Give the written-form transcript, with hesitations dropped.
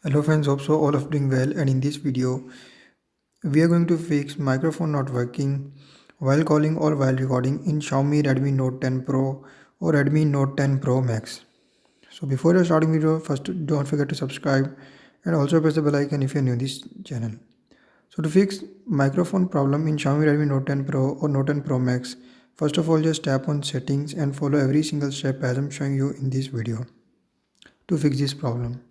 Hello friends, hope so all of doing well, and in this video we are going to fix microphone not working while calling or while recording in Xiaomi Redmi Note 10 Pro or Redmi Note 10 Pro Max. So before I starting video, first don't forget to subscribe and also press the bell icon if you're new to this channel. So to fix microphone problem in Xiaomi Redmi Note 10 Pro or Note 10 Pro Max, first of all just tap on settings and follow every single step as I'm showing you in this video to fix this problem.